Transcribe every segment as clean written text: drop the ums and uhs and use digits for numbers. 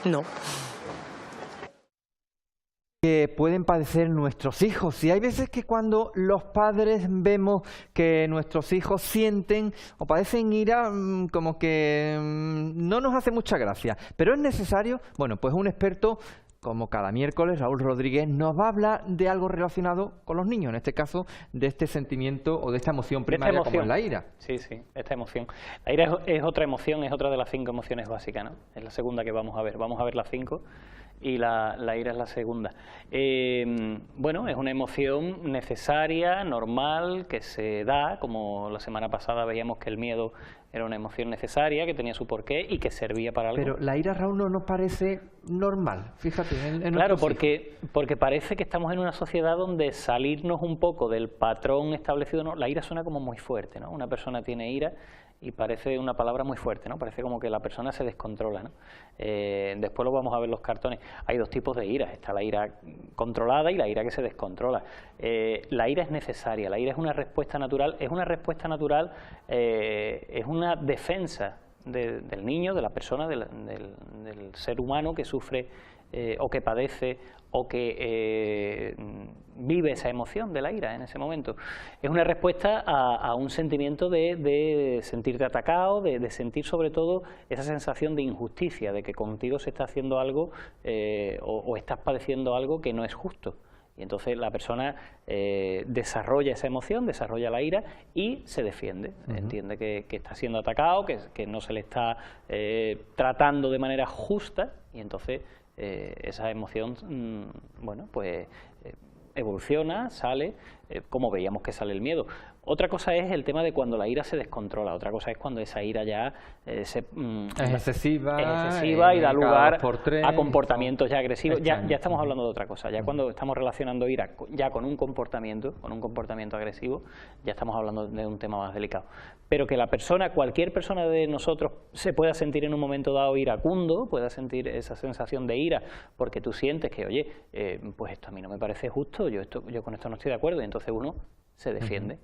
No. Que pueden padecer nuestros hijos. Y hay veces que cuando los padres vemos que nuestros hijos sienten o padecen ira, como que no nos hace mucha gracia. Pero es necesario, bueno, pues un experto, como cada miércoles, Raúl Rodríguez, nos va a hablar de algo relacionado con los niños, en este caso, de este sentimiento o de esta emoción primaria como es la ira. Sí, sí, esta emoción. La ira es otra emoción, es otra de las 5 emociones básicas, ¿no? Es la segunda que vamos a ver. Vamos a ver las 5. Y la ira es la segunda. Bueno, es una emoción necesaria, normal, que se da, como la semana pasada veíamos que el miedo era una emoción necesaria, que tenía su porqué y que servía para algo. Pero la ira, Raúl, no nos parece normal, fíjate. Claro, porque parece que estamos en una sociedad donde salirnos un poco del patrón establecido, ¿no? La ira suena como muy fuerte, ¿no? Una persona tiene ira y parece una palabra muy fuerte, ¿no? Parece como que la persona se descontrola, ¿no? Después lo vamos a ver en los cartones. Hay 2 tipos de ira. Está la ira controlada y la ira que se descontrola. La ira es necesaria, la ira es una respuesta natural, es una defensa del niño, de la persona, del ser humano que sufre o que padece o que vive esa emoción de la ira en ese momento. Es una respuesta a un sentimiento de sentirte atacado, de sentir sobre todo esa sensación de injusticia, de que contigo se está haciendo algo o estás padeciendo algo que no es justo. Y entonces la persona desarrolla esa emoción, desarrolla la ira y se defiende. Entiende que está siendo atacado, que no se le está tratando de manera justa y entonces esa emoción, bueno, pues evoluciona, sale, como veíamos que sale el miedo. Otra cosa es el tema de cuando la ira se descontrola, otra cosa es cuando esa ira ya es excesiva y da lugar a comportamientos ya agresivos. Ya estamos hablando de otra cosa, ya cuando estamos relacionando ira ya con un comportamiento agresivo, ya estamos hablando de un tema más delicado. Pero que la persona, cualquier persona de nosotros se pueda sentir en un momento dado iracundo, pueda sentir esa sensación de ira, porque tú sientes que, oye, pues esto a mí no me parece justo, yo con esto no estoy de acuerdo, y entonces uno se defiende.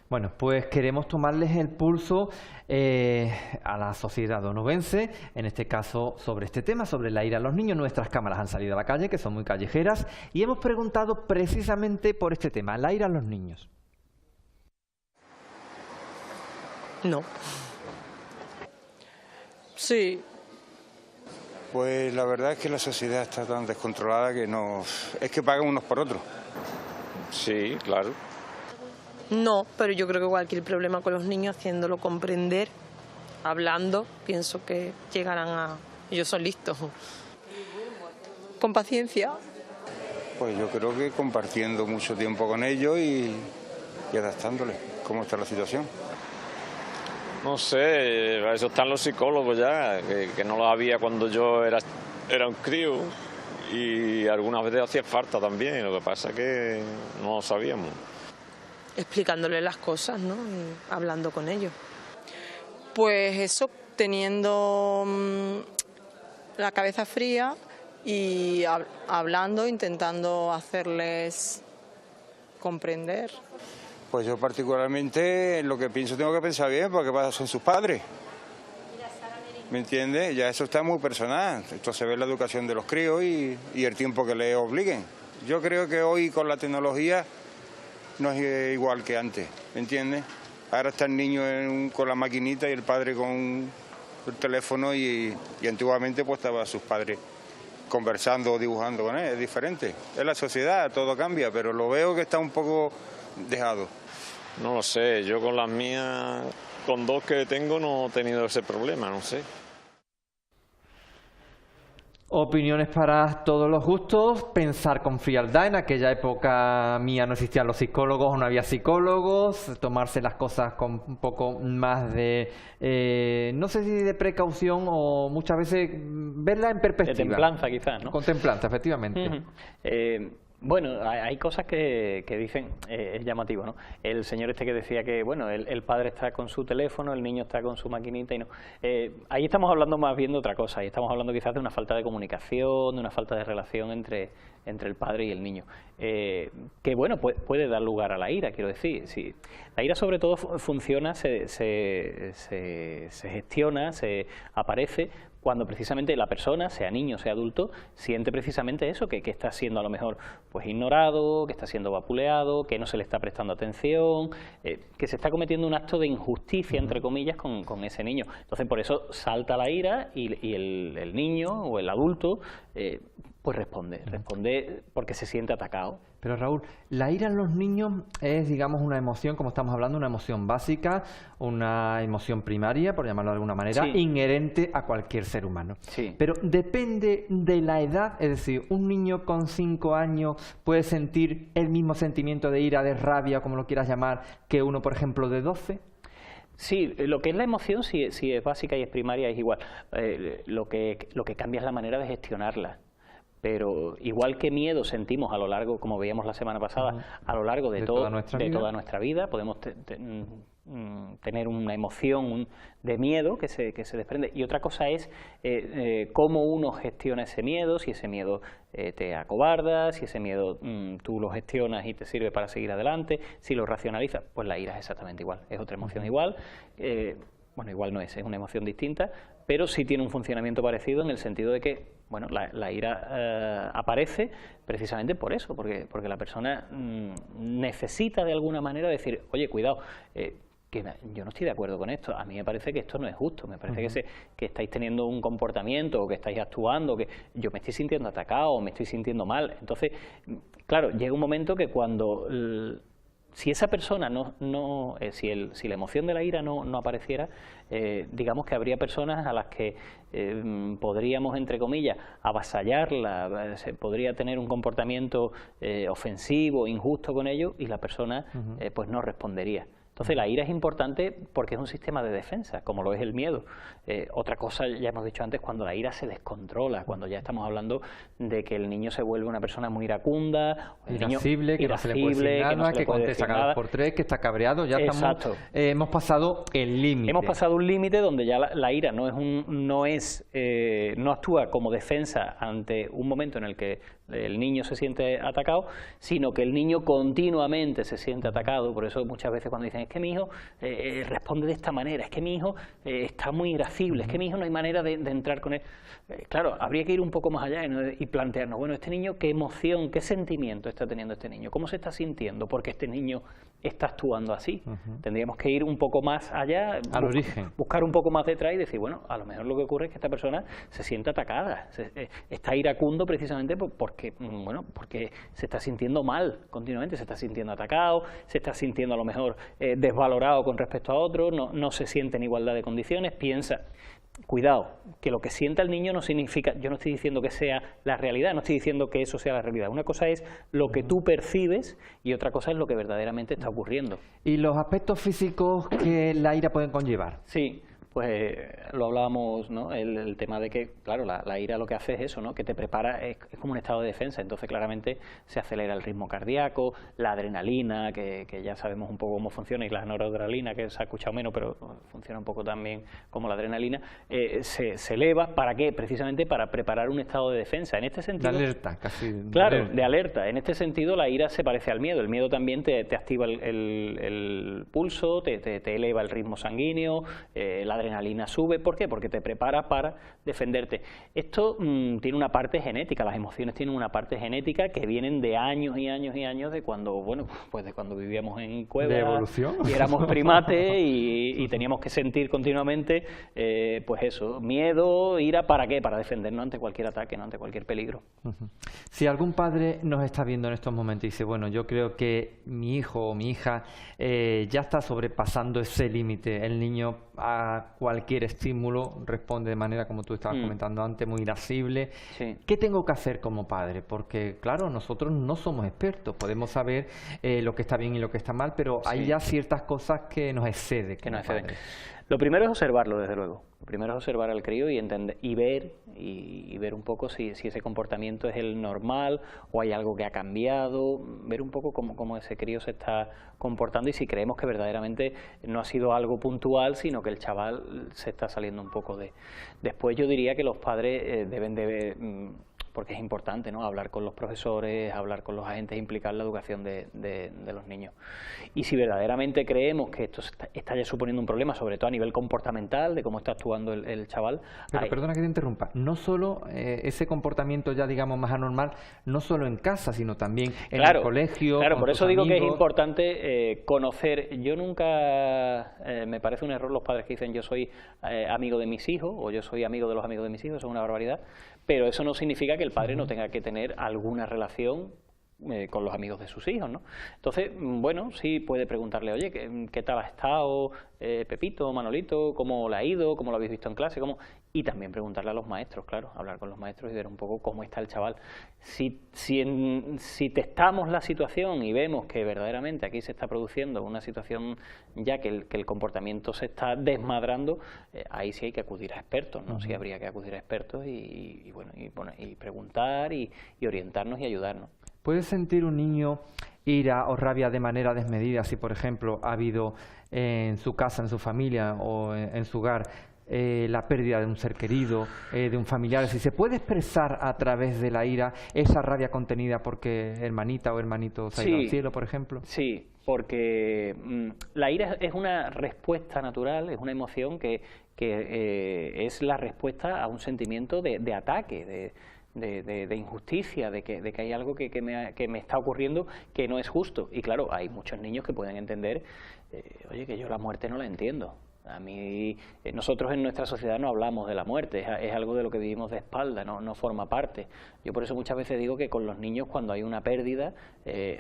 Bueno, pues queremos tomarles el pulso a la sociedad onubense, en este caso sobre este tema, sobre la ira a los niños. Nuestras cámaras han salido a la calle, que son muy callejeras, y hemos preguntado precisamente por este tema, la ira a los niños. No. Sí. Pues la verdad es que la sociedad está tan descontrolada que es que pagan unos por otros. Sí, claro. No, pero yo creo que cualquier problema con los niños, haciéndolo comprender, hablando, pienso que llegarán a... Ellos son listos. Con paciencia. Pues yo creo que compartiendo mucho tiempo con ellos y adaptándoles cómo está la situación. No sé, para eso están los psicólogos ya, que no los había cuando yo era un crío y algunas veces hacía falta también, lo que pasa es que no lo sabíamos. Explicándoles las cosas, ¿no? Y hablando con ellos. Pues eso, teniendo la cabeza fría y hablando, intentando hacerles comprender. Pues yo particularmente lo que pienso tengo que pensar bien porque son sus padres. ¿Me entiendes? Ya eso está muy personal. Esto se ve en la educación de los críos y el tiempo que les obliguen. Yo creo que hoy con la tecnología no es igual que antes, ¿me entiendes? Ahora está el niño con la maquinita y el padre con el teléfono y antiguamente pues estaban sus padres conversando o dibujando con él. Es diferente. Es la sociedad, todo cambia, pero lo veo que está un poco dejado. No lo sé, yo con las mías, con 2 que tengo no he tenido ese problema, no sé. Opiniones para todos los gustos, pensar con frialdad. En aquella época mía no existían los psicólogos o no había psicólogos, tomarse las cosas con un poco más de, no sé si de precaución o muchas veces verla en perspectiva. De templanza quizás, ¿no? Con templanza, efectivamente. Bueno, hay cosas que dicen, es llamativo, ¿no? El señor este que decía que, bueno, el padre está con su teléfono, el niño está con su maquinita y no. Ahí estamos hablando más bien de otra cosa, ahí estamos hablando quizás de una falta de comunicación, de una falta de relación entre el padre y el niño. Que, bueno, puede dar lugar a la ira, quiero decir. Sí. La ira sobre todo funciona, se gestiona, se aparece cuando precisamente la persona, sea niño, sea adulto, siente precisamente eso, que está siendo a lo mejor pues ignorado, que está siendo vapuleado, que no se le está prestando atención, que se está cometiendo un acto de injusticia, entre comillas, con ese niño. Entonces, por eso salta la ira y el niño o el adulto pues responde porque se siente atacado. Pero Raúl, la ira en los niños es, digamos, una emoción, como estamos hablando, una emoción básica, una emoción primaria, por llamarlo de alguna manera, Sí. inherente a cualquier ser humano. Sí. Pero depende de la edad, es decir, un niño con 5 años puede sentir el mismo sentimiento de ira, de rabia, como lo quieras llamar, que uno, por ejemplo, de 12. Sí, lo que es la emoción, si es básica y es primaria, es igual. Lo que cambia es la manera de gestionarla. Pero igual que miedo sentimos a lo largo, como veíamos la semana pasada, a lo largo de toda nuestra vida, podemos tener una emoción de miedo que se desprende. Y otra cosa es cómo uno gestiona ese miedo, si ese miedo te acobarda, si ese miedo tú lo gestionas y te sirve para seguir adelante, si lo racionalizas. Pues la ira es exactamente igual, es otra emoción igual. Bueno, igual no es una emoción distinta, pero sí tiene un funcionamiento parecido en el sentido de que, bueno, la ira aparece precisamente por eso, porque la persona necesita de alguna manera decir, oye, cuidado, que yo no estoy de acuerdo con esto, a mí me parece que esto no es justo, me parece que estáis teniendo un comportamiento o que estáis actuando, que yo me estoy sintiendo atacado o me estoy sintiendo mal. Entonces, claro, llega un momento que cuando... Si esa persona si la emoción de la ira no apareciera, digamos que habría personas a las que podríamos, entre comillas, avasallarla, se podría tener un comportamiento ofensivo, injusto con ello, y la persona pues no respondería. Entonces la ira es importante porque es un sistema de defensa, como lo es el miedo. Otra cosa, ya hemos dicho antes, cuando la ira se descontrola, cuando ya estamos hablando de que el niño se vuelve una persona muy iracunda, irascible, que no se le puede decir nada, que contesta cada 2 por 3, que está cabreado, ya estamos, hemos pasado el límite. Hemos pasado un límite donde ya la ira no actúa como defensa ante un momento en el que el niño se siente atacado, sino que el niño continuamente se siente atacado. Por eso muchas veces cuando dicen, es que mi hijo responde de esta manera, es que mi hijo está muy irascible, es que mi hijo no hay manera de entrar con él. Claro, habría que ir un poco más allá y plantearnos, bueno, este niño, ¿qué emoción, qué sentimiento está teniendo este niño? ¿Cómo se está sintiendo? Porque este niño está actuando así. Tendríamos que ir un poco más allá, al origen, buscar un poco más detrás y decir, bueno, a lo mejor lo que ocurre es que esta persona se siente atacada, está iracundo precisamente porque se está sintiendo mal continuamente, se está sintiendo atacado, se está sintiendo a lo mejor desvalorado con respecto a otro, no se siente en igualdad de condiciones, piensa. Cuidado, que lo que sienta el niño no significa, yo no estoy diciendo que sea la realidad, no estoy diciendo que eso sea la realidad. Una cosa es lo que tú percibes y otra cosa es lo que verdaderamente está ocurriendo. ¿Y los aspectos físicos que la ira pueden conllevar? Sí, pues lo hablábamos, ¿no? El tema de que, claro, la ira lo que hace es eso, ¿no? Que te prepara, es como un estado de defensa, entonces claramente se acelera el ritmo cardíaco, la adrenalina, que ya sabemos un poco cómo funciona, y la noradrenalina, que se ha escuchado menos, pero funciona un poco también como la adrenalina, se eleva, ¿para qué? Precisamente para preparar un estado de defensa. En este sentido... De alerta, casi. Claro, de alerta. En este sentido la ira se parece al miedo. El miedo también te activa el pulso, te eleva el ritmo sanguíneo, la adrenalina sube. ¿Por qué? Porque te prepara para defenderte. Esto tiene una parte genética, las emociones tienen una parte genética que vienen de años y años y años de cuando, bueno, pues de cuando vivíamos en cuevas, de evolución, y éramos primates y teníamos que sentir continuamente, pues eso, miedo, ira, ¿para qué? Para defendernos ante cualquier ataque, ¿no? Ante cualquier peligro. Si algún padre nos está viendo en estos momentos y dice, bueno, yo creo que mi hijo o mi hija ya está sobrepasando ese límite, el niño a cualquier estímulo responde de manera, como tú estabas comentando antes, muy irascible. Sí. ¿Qué tengo que hacer como padre? Porque, claro, nosotros no somos expertos, podemos saber lo que está bien y lo que está mal, pero hay ya ciertas cosas que nos exceden. Que nos exceden. Lo primero es observarlo, desde luego. Lo primero es observar al crío y entender y ver un poco si ese comportamiento es el normal o hay algo que ha cambiado, ver un poco cómo ese crío se está comportando y si creemos que verdaderamente no ha sido algo puntual, sino que el chaval se está saliendo un poco de... Después yo diría que los padres deben de porque es importante, ¿no?, hablar con los profesores, hablar con los agentes implicados en la educación de los niños. Y si verdaderamente creemos que esto está ya suponiendo un problema, sobre todo a nivel comportamental, de cómo está actuando el chaval... Pero perdona que te interrumpa, no solo ese comportamiento ya digamos más anormal, no solo en casa, sino también en el colegio. Claro, con por tus eso digo que es amigos. importante conocer. Yo nunca, me parece un error los padres que dicen yo soy amigo de mis hijos o yo soy amigo de los amigos de mis hijos, eso es una barbaridad, pero eso no significa que el padre no tenga que tener alguna relación con los amigos de sus hijos, ¿no? Entonces, bueno, sí puede preguntarle, oye, ¿qué tal ha estado Pepito, Manolito? ¿Cómo le ha ido? ¿Cómo lo habéis visto en clase? Y también preguntarle a los maestros, claro, hablar con los maestros y ver un poco cómo está el chaval. Si testamos la situación y vemos que verdaderamente aquí se está produciendo una situación ya que el comportamiento se está desmadrando, ahí sí hay que acudir a expertos, ¿no? Sí habría que acudir a expertos y preguntar y orientarnos y ayudarnos. ¿Puede sentir un niño ira o rabia de manera desmedida si, por ejemplo, ha habido en su casa, en su familia o en su hogar la pérdida de un ser querido, de un familiar? Si se puede expresar a través de la ira esa rabia contenida porque hermanita o hermanito se ha ido al cielo, por ejemplo. Sí, porque la ira es una respuesta natural, es una emoción que es la respuesta a un sentimiento de ataque, de injusticia, de que hay algo que me está ocurriendo que no es justo. Y claro, hay muchos niños que pueden entender, oye, que yo la muerte no la entiendo. A mí, nosotros en nuestra sociedad no hablamos de la muerte, es algo de lo que vivimos de espalda, no forma parte. Yo por eso muchas veces digo que con los niños, cuando hay una pérdida,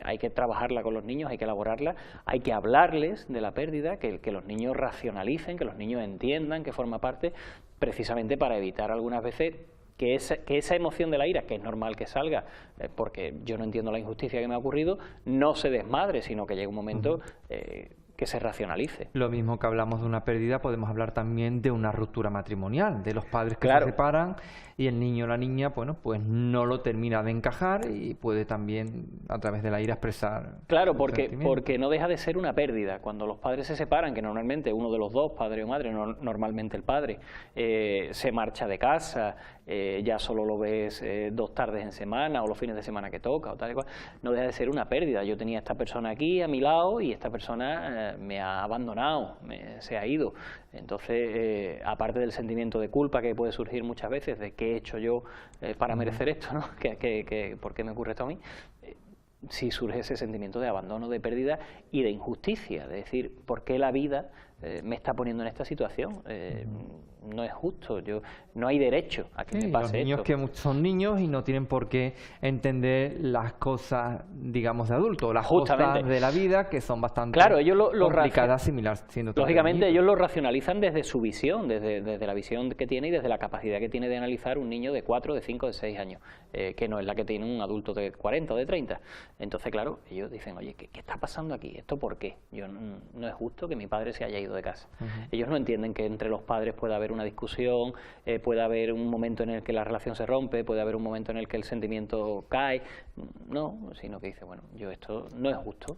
hay que trabajarla con los niños, hay que elaborarla, hay que hablarles de la pérdida, que los niños racionalicen, que los niños entiendan que forma parte, precisamente para evitar algunas veces que esa emoción de la ira, que es normal que salga, porque yo no entiendo la injusticia que me ha ocurrido, no se desmadre, sino que llegue un momento que se racionalice. Lo mismo que hablamos de una pérdida, podemos hablar también de una ruptura matrimonial, de los padres que se separan y el niño o la niña, bueno, pues no lo termina de encajar y puede también a través de la ira expresar. Claro, porque no deja de ser una pérdida. Cuando los padres se separan, que normalmente uno de los dos, padre o madre, normalmente el padre, se marcha de casa, ya solo lo ves 2 tardes en semana o los fines de semana que toca o tal y cual, no deja de ser una pérdida. Yo tenía a esta persona aquí a mi lado y esta persona me ha abandonado, se ha ido. Entonces, aparte del sentimiento de culpa que puede surgir muchas veces, de qué he hecho yo para merecer esto, ¿no? ¿Por qué me ocurre esto a mí? Sí surge ese sentimiento de abandono, de pérdida y de injusticia, de decir, ¿por qué la vida me está poniendo en esta situación? No es justo, no hay derecho a que me pase los niños esto. Que son niños y no tienen por qué entender las cosas, digamos, de adultos, las cosas de la vida que son bastante complicadas, similares. Lógicamente ellos lo racionalizan desde su visión, desde la visión que tiene y desde la capacidad que tiene de analizar un niño de 4, de 5, de 6 años, que no es la que tiene un adulto de 40 o de 30. Entonces, claro, ellos dicen, oye, ¿qué está pasando aquí? ¿Esto por qué? No es justo que mi padre se haya ido de casa. Ellos no entienden que entre los padres pueda haber una discusión, puede haber un momento en el que la relación se rompe, puede haber un momento en el que el sentimiento cae, no, sino que dice, bueno, esto no es justo.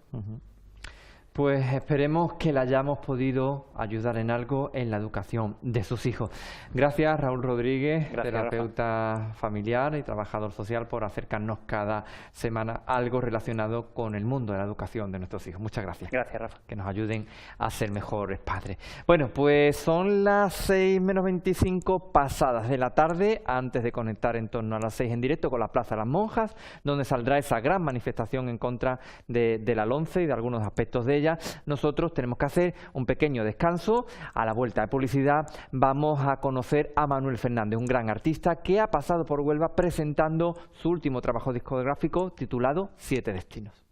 Pues esperemos que le hayamos podido ayudar en algo en la educación de sus hijos. Gracias, Raúl Rodríguez, terapeuta familiar y trabajador social, por acercarnos cada semana a algo relacionado con el mundo de la educación de nuestros hijos. Muchas gracias. Gracias, Rafa. Que nos ayuden a ser mejores padres. Bueno, pues son las 6 menos 25 pasadas de la tarde, antes de conectar en torno a las 6 en directo con la Plaza de las Monjas, donde saldrá esa gran manifestación en contra de la LOMCE y de algunos aspectos de ella. Nosotros tenemos que hacer un pequeño descanso. A la vuelta de publicidad vamos a conocer a Manuel Fernández, un gran artista que ha pasado por Huelva presentando su último trabajo discográfico titulado 7 Destinos.